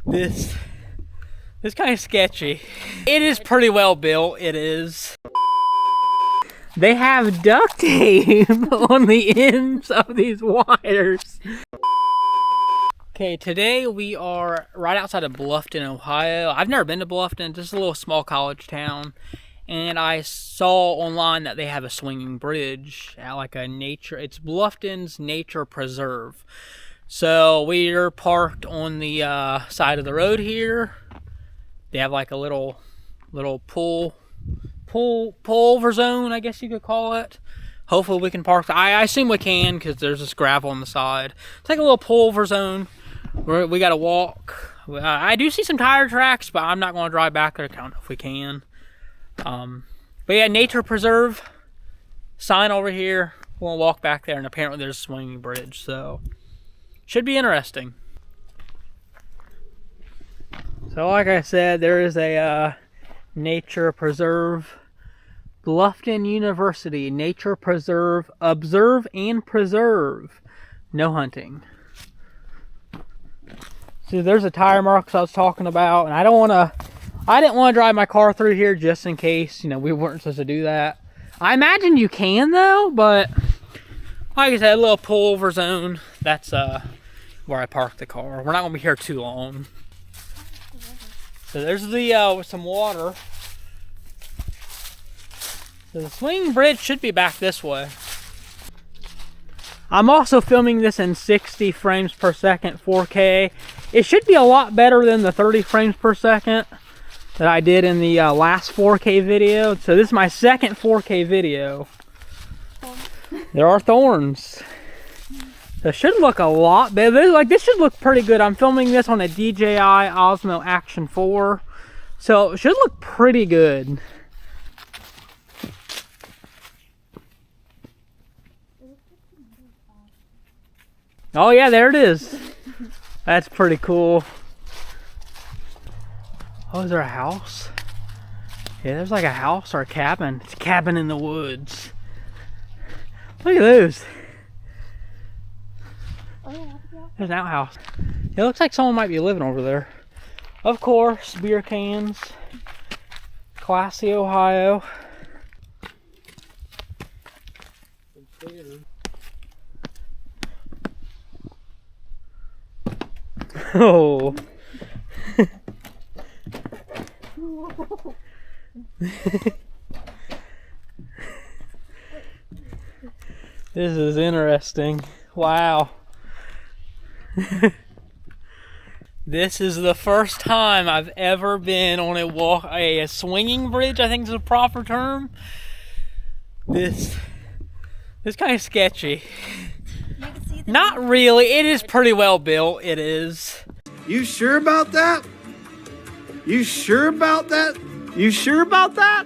This kind of sketchy. It is pretty well built, it is. They have duct tape on the ends of these wires. Okay, today we are right outside of Bluffton, Ohio. I've never been to Bluffton, just a little small college town. And I saw online that they have a swinging bridge at like a nature, it's Bluffton's Nature Preserve. So we're parked on the side of the road here. They have like a little pullover zone, I guess you could call it. Hopefully we can park. I assume we can because there's this gravel on the side. It's like a little pullover zone where we got to walk. I do see some tire tracks, but I'm not going to drive back there. I don't know if we can. But yeah, Nature Preserve sign over here. We'll walk back there, and apparently there's a swinging bridge, so should be interesting. So like I said, there is a Nature Preserve. Bluffton University Nature Preserve. Observe and preserve. No hunting. See, there's the tire marks I was talking about, and I didn't want to drive my car through here just in case, you know, we weren't supposed to do that. I imagine you can though, but like I said, a little pullover zone. That's where I parked the car. We're not gonna be here too long. So there's the some water. So the swinging bridge should be back this way. I'm also filming this in 60 frames per second, 4K. It should be a lot better than the 30 frames per second that I did in the last 4K video. So this is my second 4K video. There are thorns. So it should look a lot better. Like, this should look pretty good. I'm filming this on a DJI Osmo Action 4. So it should look pretty good. Oh yeah, there it is. That's pretty cool. Oh, is there a house? Yeah, there's like a house or a cabin. It's a cabin in the woods. Look at those. There's an outhouse. It looks like someone might be living over there. Of course, beer cans. Classy Ohio. Oh. This is interesting. Wow. This is the first time I've ever been on a swinging bridge, I think is the proper term. This kind of sketchy. Not really. It is pretty well built. It is. You sure about that? You sure about that? You sure about that?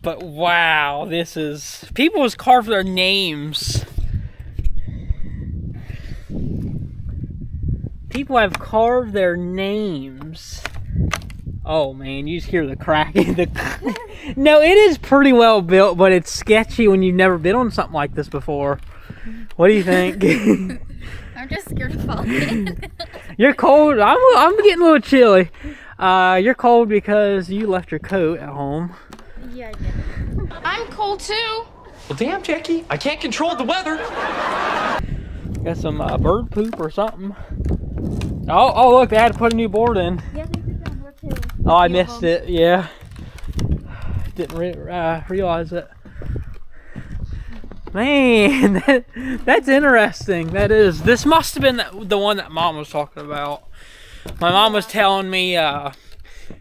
But wow, this is... People has carved their names. People have carved their names. Oh man, you just hear the cracking. No, it is pretty well built, but it's sketchy when you've never been on something like this before. What do you think? I'm just scared of falling. You're cold. I'm getting a little chilly. You're cold because you left your coat at home. Yeah, I did. I'm cold too. Well, damn, Jackie, I can't control the weather. Got some bird poop or something. Oh, look, they had to put a new board in. Yeah, they did that more too. Oh, I missed it. Yeah. Didn't realize it. Man, that's interesting. That is. This must have been the one that Mom was talking about. My mom was telling me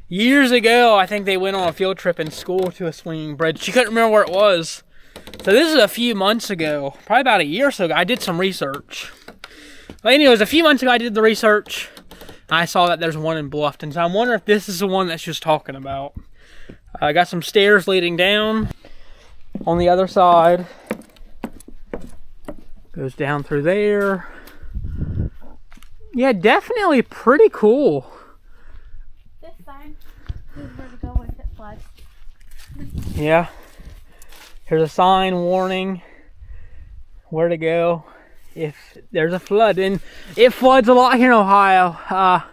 years ago, I think they went on a field trip in school to a swinging bridge. She couldn't remember where it was. So this is a few months ago, probably about a year or so ago. I did some research. But anyways, a few months ago I did the research. I saw that there's one in Bluffton. So I'm wondering if this is the one that she was talking about. I got some stairs leading down on the other side. Goes down through there. Yeah, definitely pretty cool. This sign is where to go if it floods. Yeah. Here's a sign warning where to go if there's a flood. And it floods a lot here in Ohio.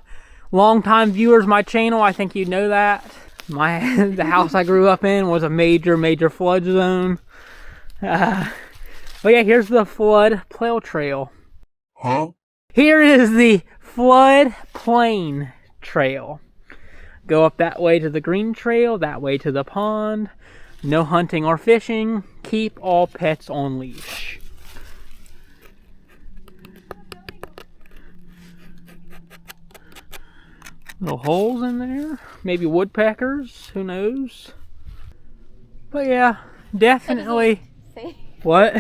Longtime viewers of my channel, I think you know that. The house I grew up in was a major flood zone. But yeah, here's the flood trail. Huh? Here is the flood plain trail. Go up that way to the green trail, that way to the pond. No hunting or fishing. Keep all pets on leash. Little holes in there. Maybe woodpeckers. Who knows? But yeah, definitely. What?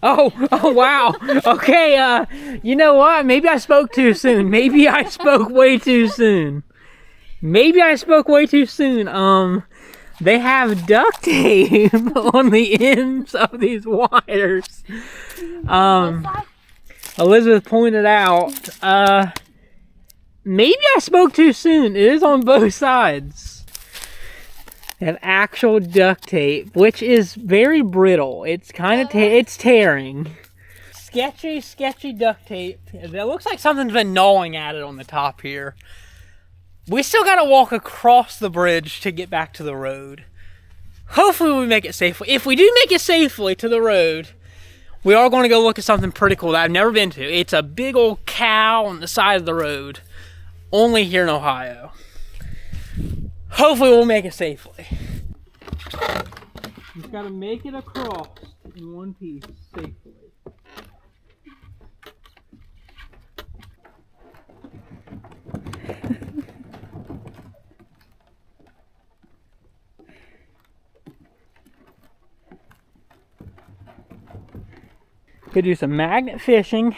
Oh wow. Okay, you know what? Maybe I spoke too soon. Maybe I spoke way too soon. They have duct tape on the ends of these wires. Elizabeth pointed out, maybe I spoke too soon. It is on both sides. They have actual duct tape, which is very brittle. It's kind of it's tearing. Sketchy duct tape. It looks like something's been gnawing at it on the top here. We still got to walk across the bridge to get back to the road. Hopefully we make it safely. If we do make it safely to the road, we are going to go look at something pretty cool that I've never been to. It's a big old cow on the side of the road. Only here in Ohio. Hopefully we'll make it safely. Just got to make it across in one piece safely. Could do some magnet fishing.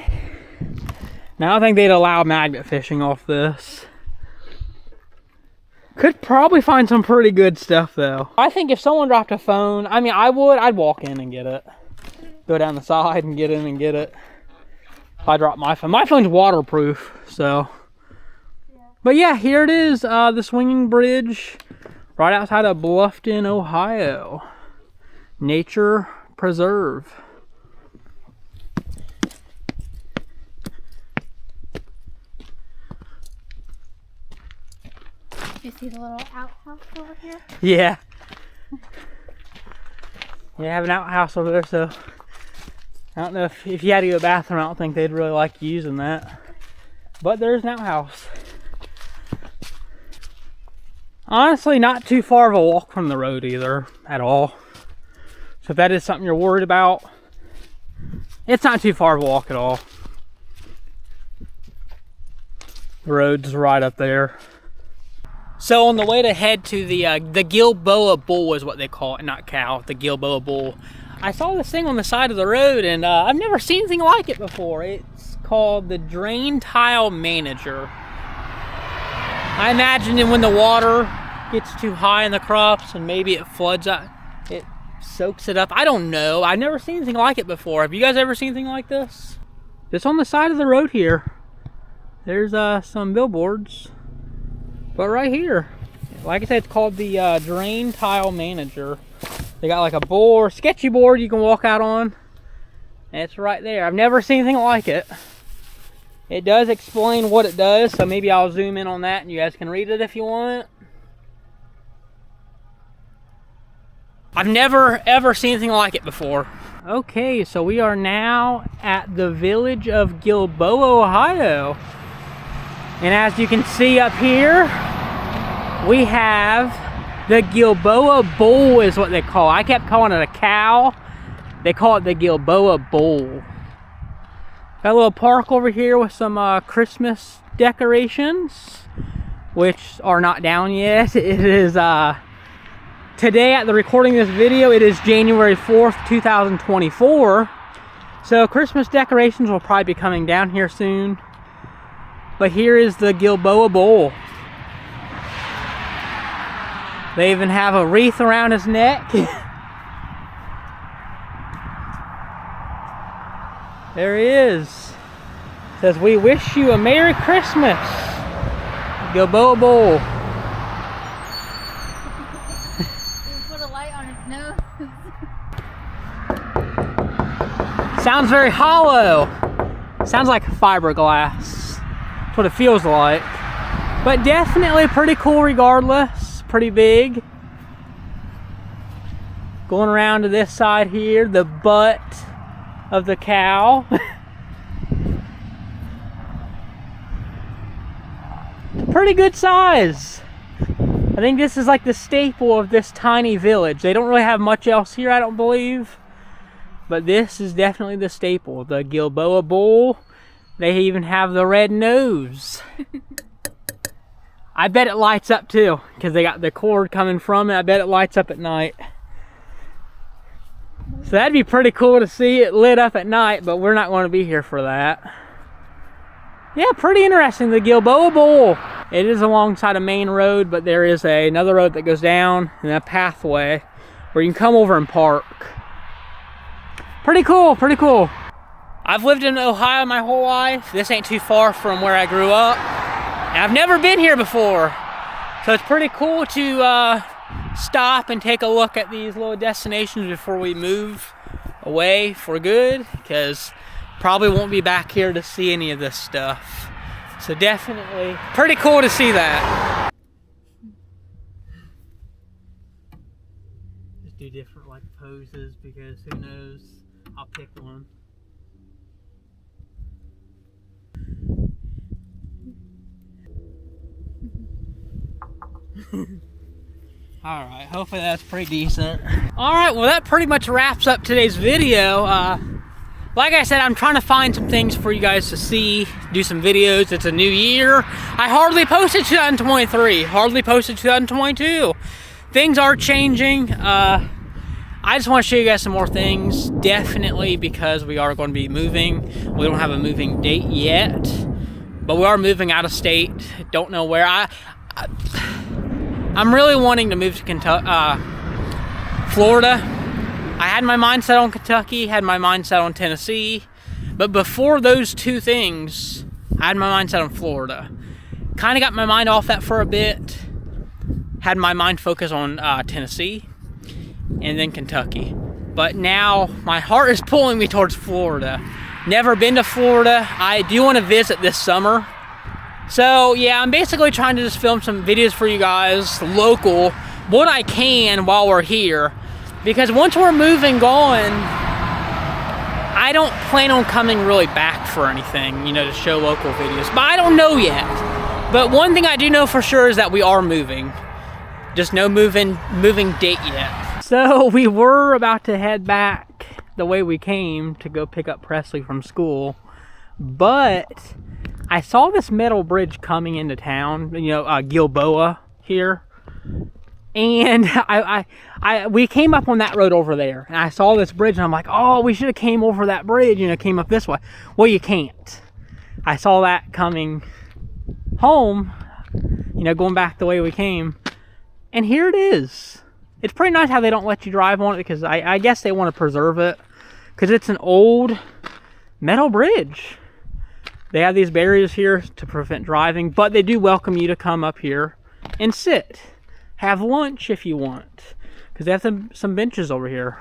Now I think they'd allow magnet fishing off this. Could probably find some pretty good stuff though. I think if someone dropped a phone, I mean I'd walk in and get it. Go down the side and get in and get it. If I drop my phone. My phone's waterproof, so. But yeah, here it is, the swinging bridge right outside of Bluffton, Ohio. Nature Preserve. You see the little outhouse over here? Yeah. Yeah, I have an outhouse over there, so I don't know if you had to go to the bathroom, I don't think they'd really like using that. But there's an outhouse. Honestly, not too far of a walk from the road either, at all. So if that is something you're worried about, it's not too far of a walk at all. The road's right up there. So on the way to head to the Gilboa Bull is what they call it, not cow, the Gilboa Bull. I saw this thing on the side of the road and I've never seen anything like it before. It's called the Drain Tile Manager. I imagine that when the water gets too high in the crops and maybe it floods out, it soaks it up. I don't know. I've never seen anything like it before. Have you guys ever seen anything like this? Just on the side of the road here. There's some billboards. But right here, like I said, it's called the Drain Tile Manager. They got like a board, sketchy board you can walk out on. And it's right there. I've never seen anything like it. It does explain what it does, so maybe I'll zoom in on that and you guys can read it if you want. I've never ever seen anything like it before. Okay, so we are now at the village of Gilboa, Ohio. And as you can see up here, we have the Gilboa Bull is what they call it. I kept calling it a cow. They call it the Gilboa Bull. Got a little park over here with some Christmas decorations, which are not down yet. It is, today at the recording of this video, it is January 4th, 2024. So Christmas decorations will probably be coming down here soon. But here is the Gilboa Bull. They even have a wreath around his neck. There he is. It says, "We wish you a Merry Christmas, Gilboa Bull." You put a light on his nose. Sounds very hollow. Sounds like fiberglass. That's what it feels like. But definitely pretty cool regardless. Pretty big. Going around to this side here, the butt of the cow. Pretty good size. I think this is like the staple of this tiny village. They don't really have much else here, I don't believe. But this is definitely the staple. The Gilboa Bull. They even have the red nose. I bet it lights up too, because they got the cord coming from it. I bet it lights up at night. So that'd be pretty cool to see it lit up at night, but we're not going to be here for that. Yeah, pretty interesting. The Gilboa Bull. It is alongside a main road, but there is another road that goes down and a pathway where you can come over and park. Pretty cool, pretty cool. I've lived in Ohio my whole life. This ain't too far from where I grew up. And I've never been here before. So it's pretty cool to stop and take a look at these little destinations before we move away for good, because probably won't be back here to see any of this stuff. So definitely pretty cool to see that. Just do different like poses, because who knows, I'll pick one. Alright, hopefully that's pretty decent. Alright, well that pretty much wraps up today's video. Like I said, I'm trying to find some things for you guys to see, do some videos. It's a new year. I hardly posted 2023, hardly posted 2022. Things are changing. I just want to show you guys some more things, definitely, because we are going to be moving. We don't have a moving date yet, but we are moving out of state. Don't know where. I'm really wanting to move to Kentucky, Florida. I had my mind set on Kentucky, had my mind set on Tennessee, but before those two things, I had my mind set on Florida. Kind of got my mind off that for a bit, had my mind focused on Tennessee, and then Kentucky. But now my heart is pulling me towards Florida. Never been to Florida. I do want to visit this summer. So yeah, I'm basically trying to just film some videos for you guys, local, what I can while we're here. Because once we're moving on, I don't plan on coming really back for anything, you know, to show local videos. But I don't know yet. But one thing I do know for sure is that we are moving. Just no moving date yet. So we were about to head back the way we came to go pick up Presley from school. But I saw this metal bridge coming into town, you know, Gilboa here. And we came up on that road over there, and I saw this bridge, and I'm like, oh, we should have came over that bridge, you know, came up this way. Well, you can't. I saw that coming home, you know, going back the way we came, and here it is. It's pretty nice how they don't let you drive on it, because I guess they want to preserve it, because it's an old metal bridge. They have these barriers here to prevent driving, but they do welcome you to come up here and sit. Have lunch if you want, because they have some benches over here.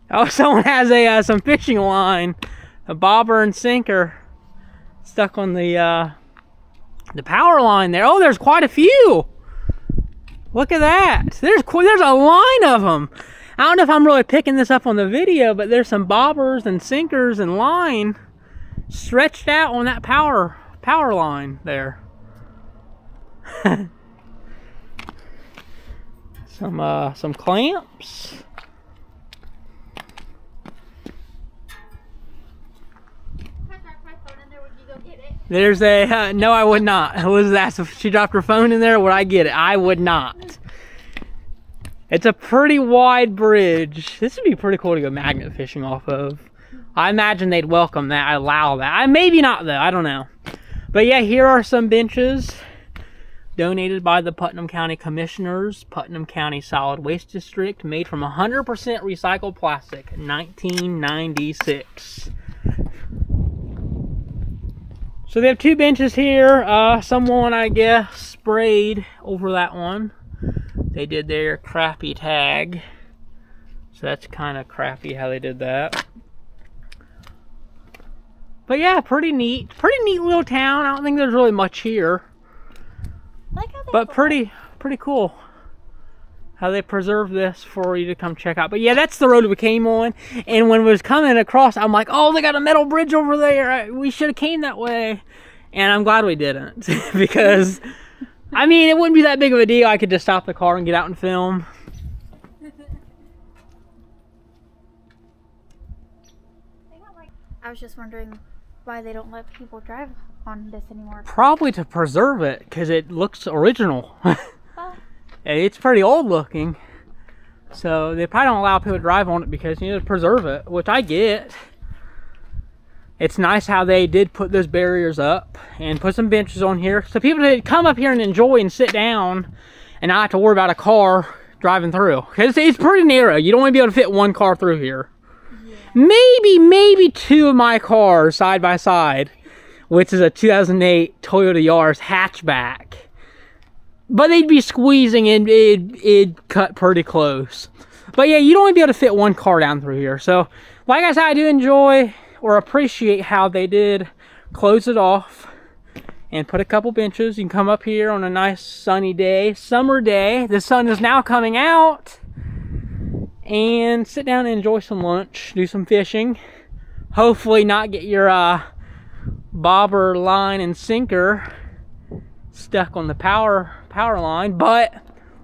Oh, someone has some fishing line, a bobber and sinker, stuck on the power line there. Oh, there's quite a few. Look at that. There's a line of them. I don't know if I'm really picking this up on the video, but there's some bobbers and sinkers and line stretched out on that power line there. Some clamps. There's a no, I would not. I was asked if she dropped her phone in there, would I get it? I would not. It's a pretty wide bridge. This would be pretty cool to go magnet fishing off of. I imagine they'd welcome that, allow that. Maybe not though, I don't know. But yeah, here are some benches donated by the Putnam County Commissioners, Putnam County Solid Waste District, made from 100% recycled plastic, 1996. So they have two benches here. Someone, I guess, sprayed over that one. They did their crappy tag. So that's kind of crappy how they did that. But yeah, pretty neat little town. I don't think there's really much here, Like how they but pretty cool how they preserve this for you to come check out. But yeah, that's the road we came on, and when we was coming across, I'm like, oh, they got a metal bridge over there. We should have came that way, and I'm glad we didn't because I mean, it wouldn't be that big of a deal. I could just stop the car and get out and film. I was just wondering why they don't let people drive on this anymore. Probably to preserve it because it looks original. Oh. It's pretty old looking, so they probably don't allow people to drive on it because you need to preserve it, which I get. It's nice how they did put those barriers up and put some benches on here so people could come up here and enjoy and sit down and not have to worry about a car driving through, because it's pretty narrow. You don't want to be able to fit one car through here. Maybe two of my cars side by side, which is a 2008 Toyota Yaris hatchback. But they'd be squeezing and it'd cut pretty close. But yeah, you don't want to be able to fit one car down through here. So, like I said, I do enjoy or appreciate how they did close it off and put a couple benches. You can come up here on a nice sunny day, summer day. The sun is now coming out. And sit down and enjoy some lunch, do some fishing. Hopefully not get your bobber line and sinker stuck on the power line, but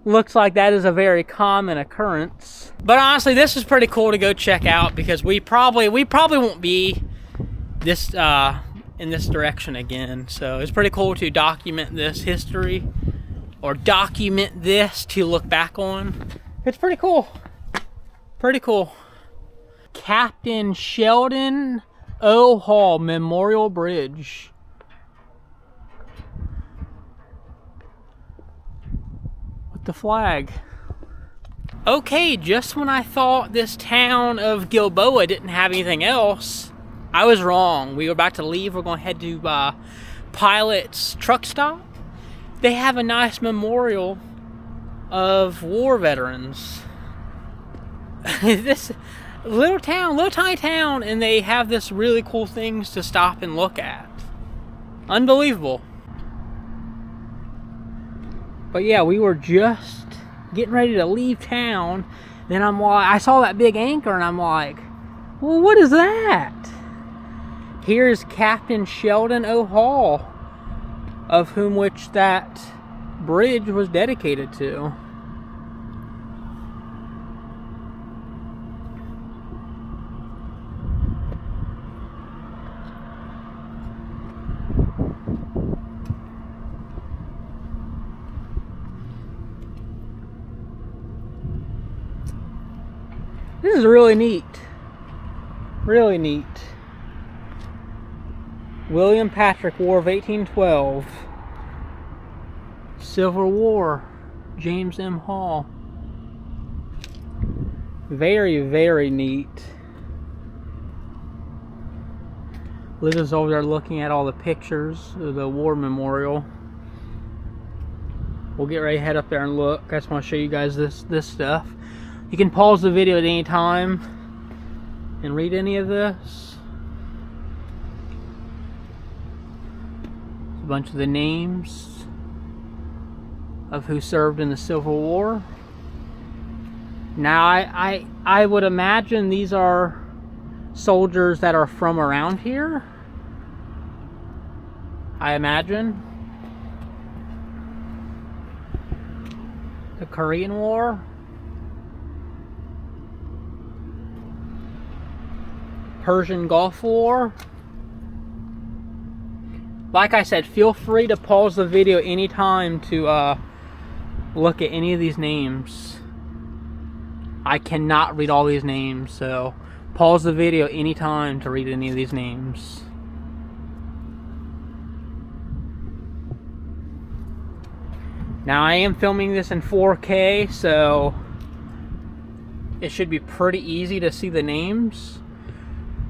looks like that is a very common occurrence. But honestly, this is pretty cool to go check out because we probably won't be this in this direction again. So it's pretty cool to document this history or document this to look back on. It's pretty cool. Pretty cool. Captain Sheldon O. Hall Memorial Bridge. With the flag. Okay, just when I thought this town of Gilboa didn't have anything else, I was wrong. We were about to leave. We're going to head to Pilot's truck stop. They have a nice memorial of war veterans. This little tiny town, and they have this really cool things to stop and look at. Unbelievable. But yeah, we were just getting ready to leave town. Then I'm like, I saw that big anchor, and I'm like, well, what is that? Here's Captain Sheldon O. Hall, of whom which that bridge was dedicated to. This is really neat. Really neat. William Patrick, War of 1812. Civil War, James M. Hall. Very, very neat. Liz is over there looking at all the pictures of the war memorial. We'll get ready to head up there and look. I just want to show you guys this stuff. You can pause the video at any time and read any of this. A bunch of the names of who served in the Civil War. Now I would imagine these are soldiers that are from around here. I imagine. The Korean War. Persian Gulf War. Like I said, feel free to pause the video anytime to look at any of these names. I cannot read all these names, so pause the video anytime to read any of these names. Now I am filming this in 4K, so it should be pretty easy to see the names.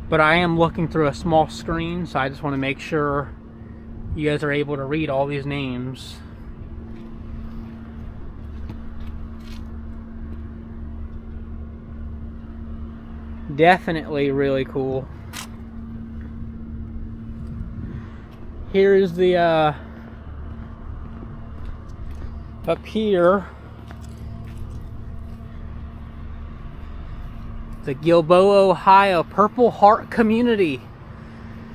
But I am looking through a small screen, so I just want to make sure you guys are able to read all these names. Definitely really cool. Here is the, up here, the Gilboa Ohio Purple Heart Community.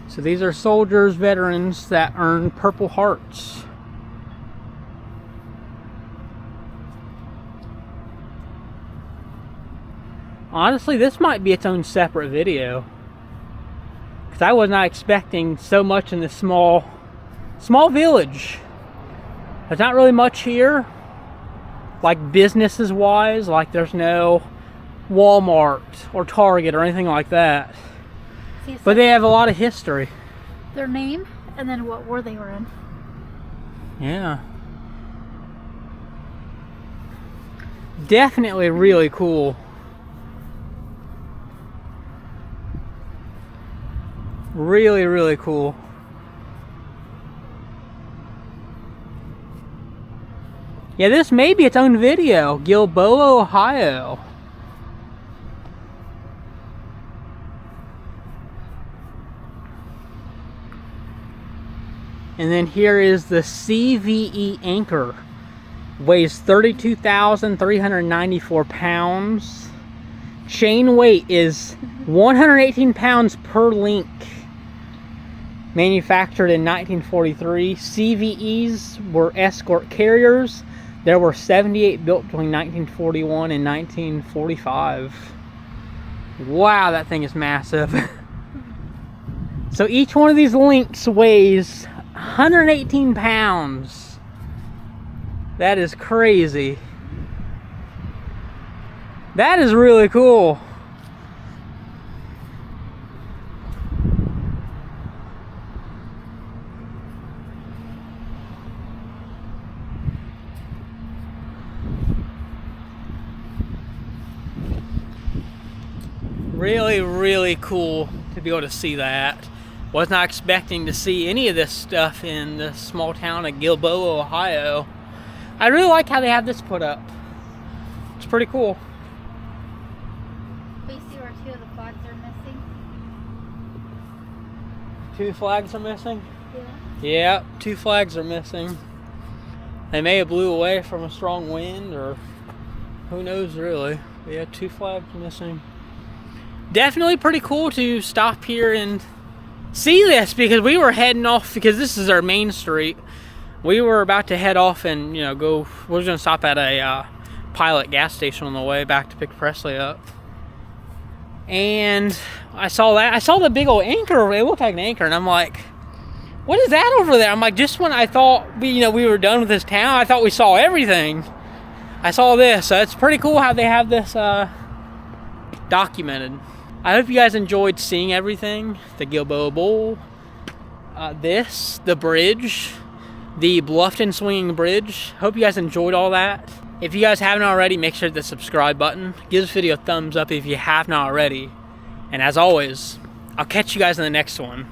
So these are soldiers, veterans that earn Purple Hearts. Honestly, this might be its own separate video, because I was not expecting so much in this small village. There's not really much here, like businesses wise. Like there's no Walmart or Target or anything like that. But they have a lot of history. Their name and then what war they were in. Yeah. Definitely really cool. Really, really cool. Yeah, this may be its own video. Gilboa, Ohio. And then here is the CVE anchor. Weighs 32,394 pounds. Chain weight is 118 pounds per link. Manufactured in 1943. CVEs were escort carriers. There were 78 built between 1941 and 1945. Wow, that thing is massive. So each one of these links weighs 118 pounds. That is crazy. That is really cool. Really, really cool to be able to see that. Was not expecting to see any of this stuff in the small town of Gilboa, Ohio. I really like how they have this put up. It's pretty cool. We see where two of the flags are missing. 2 flags are missing? Yeah. Yeah, 2 flags are missing. They may have blew away from a strong wind, or who knows really. But yeah, 2 flags missing. Definitely pretty cool to stop here and see this, because we were heading off, because this is our main street. We were about to head off and, you know, we were going to stop at a Pilot gas station on the way back to pick Presley up. And I saw that. I saw the big old anchor. It looked like an anchor, and I'm like, what is that over there? I'm like, just when I thought we were done with this town, I thought we saw everything. I saw this. So it's pretty cool how they have this documented. I hope you guys enjoyed seeing everything. The Gilboa Bull, the bridge, the Bluffton swinging bridge. Hope you guys enjoyed all that. If you guys haven't already, make sure to hit the subscribe button. Give this video a thumbs up if you have not already. And as always, I'll catch you guys in the next one.